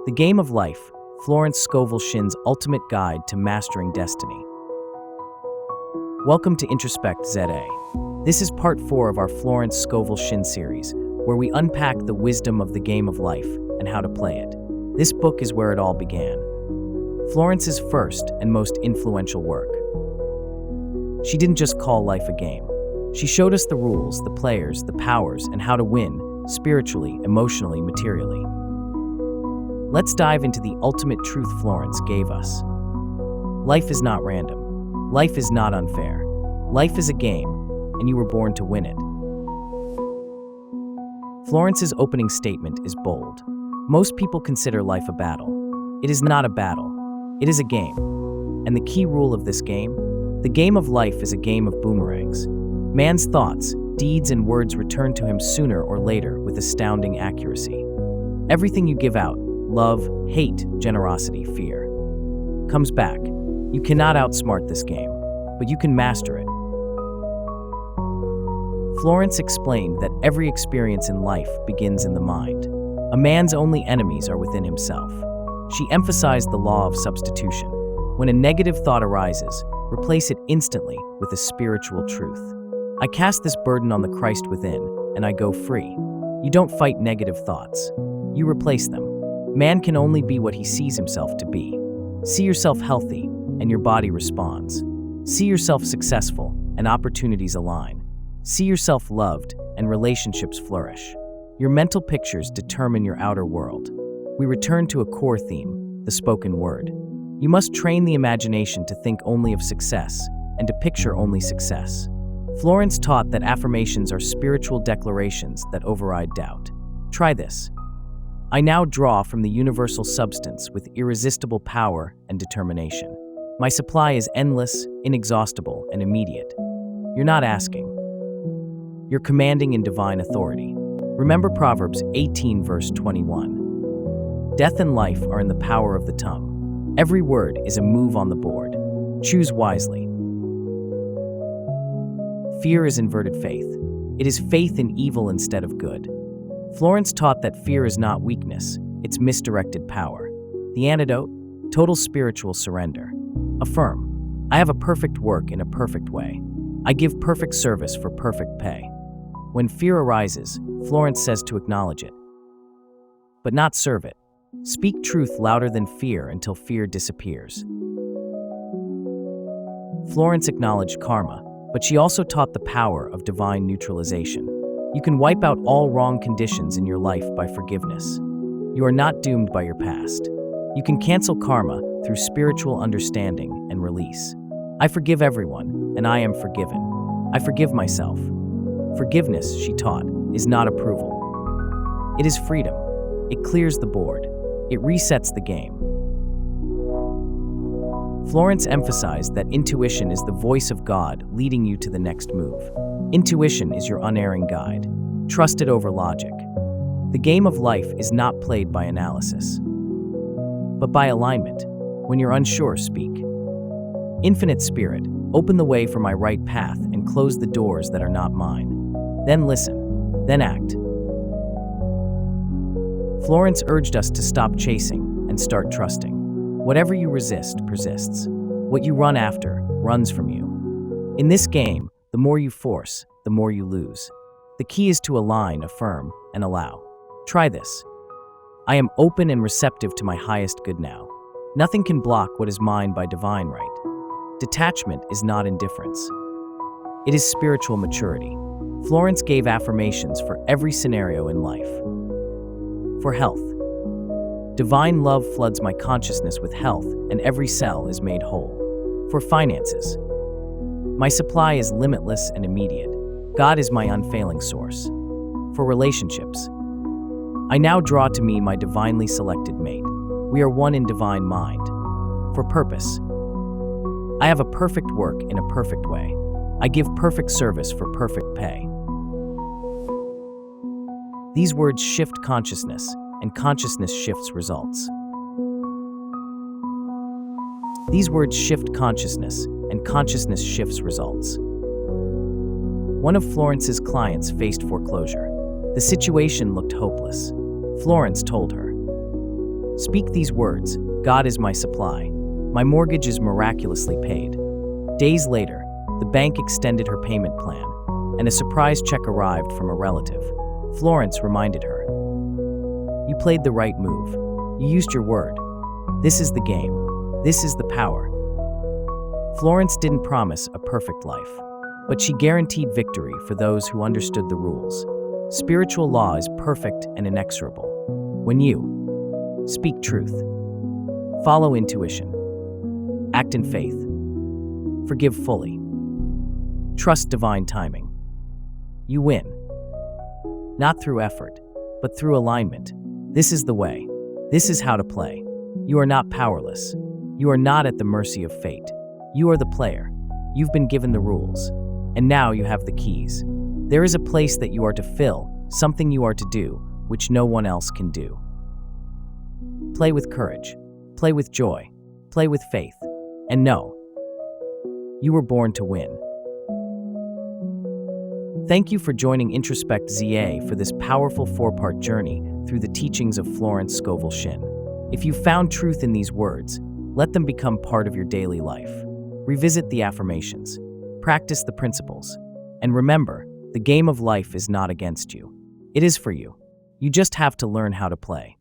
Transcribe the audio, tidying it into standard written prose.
The Game of Life, Florence Scovel Shinn's ultimate guide to mastering destiny. Welcome to Introspect ZA. This is part 4 of our Florence Scovel Shinn series, where we unpack the wisdom of the game of life and how to play it. This book is where it all began. Florence's first and most influential work. She didn't just call life a game. She showed us the rules, the players, the powers, and how to win, spiritually, emotionally, materially. Let's dive into the ultimate truth Florence gave us. Life is not random. Life is not unfair. Life is a game, and you were born to win it. Florence's opening statement is bold. Most people consider life a battle. It is not a battle. It is a game. And the key rule of this game? The game of life is a game of boomerangs. Man's thoughts, deeds, and words return to him sooner or later with astounding accuracy. Everything you give out, love, hate, generosity, fear, comes back. You cannot outsmart this game, but you can master it. Florence explained that every experience in life begins in the mind. A man's only enemies are within himself. She emphasized the law of substitution. When a negative thought arises, replace it instantly with a spiritual truth. I cast this burden on the Christ within, and I go free. You don't fight negative thoughts. You replace them. Man can only be what he sees himself to be. See yourself healthy, and your body responds. See yourself successful, and opportunities align. See yourself loved, and relationships flourish. Your mental pictures determine your outer world. We return to a core theme, the spoken word. You must train the imagination to think only of success, and to picture only success. Florence taught that affirmations are spiritual declarations that override doubt. Try this. I now draw from the universal substance with irresistible power and determination. My supply is endless, inexhaustible, and immediate. You're not asking. You're commanding in divine authority. Remember Proverbs 18 verse 21. Death and life are in the power of the tongue. Every word is a move on the board. Choose wisely. Fear is inverted faith. It is faith in evil instead of good. Florence taught that fear is not weakness, it's misdirected power. The antidote? Total spiritual surrender. Affirm. I have a perfect work in a perfect way. I give perfect service for perfect pay. When fear arises, Florence says to acknowledge it, but not serve it. Speak truth louder than fear until fear disappears. Florence acknowledged karma, but she also taught the power of divine neutralization. You can wipe out all wrong conditions in your life by forgiveness. You are not doomed by your past. You can cancel karma through spiritual understanding and release. I forgive everyone, and I am forgiven. I forgive myself. Forgiveness, she taught, is not approval. It is freedom. It clears the board. It resets the game. Florence emphasized that intuition is the voice of God leading you to the next move. Intuition is your unerring guide. Trust it over logic. The game of life is not played by analysis, but by alignment. When you're unsure, speak. Infinite Spirit, open the way for my right path and close the doors that are not mine. Then listen, then act. Florence urged us to stop chasing and start trusting. Whatever you resist persists. What you run after runs from you. In this game, the more you force, the more you lose. The key is to align, affirm, and allow. Try this. I am open and receptive to my highest good now. Nothing can block what is mine by divine right. Detachment is not indifference. It is spiritual maturity. Florence gave affirmations for every scenario in life. For health. Divine love floods my consciousness with health, and every cell is made whole. For finances. My supply is limitless and immediate. God is my unfailing source. For relationships. I now draw to me my divinely selected mate. We are one in divine mind. For purpose. I have a perfect work in a perfect way. I give perfect service for perfect pay. These words shift consciousness, and consciousness shifts results. These words shift consciousness, and consciousness shifts results. One of Florence's clients faced foreclosure. The situation looked hopeless. Florence told her, Speak these words: God is my supply. My mortgage is miraculously paid. Days later, the bank extended her payment plan, and a surprise check arrived from a relative. Florence reminded her, "You played the right move. You used your word. This is the game. This is the power." Florence didn't promise a perfect life, but she guaranteed victory for those who understood the rules. Spiritual law is perfect and inexorable. When you speak truth, follow intuition, act in faith, forgive fully, trust divine timing, you win. Not through effort, but through alignment. This is the way. This is how to play. You are not powerless. You are not at the mercy of fate. You are the player. You've been given the rules, and now you have the keys. There is a place that you are to fill, something you are to do, which no one else can do. Play with courage, play with joy, play with faith, and know you were born to win. Thank you for joining Introspect ZA for this powerful 4-part journey through the teachings of Florence Scovel Shinn. If you found truth in these words, let them become part of your daily life. Revisit the affirmations, practice the principles, and remember, the game of life is not against you. It is for you. You just have to learn how to play.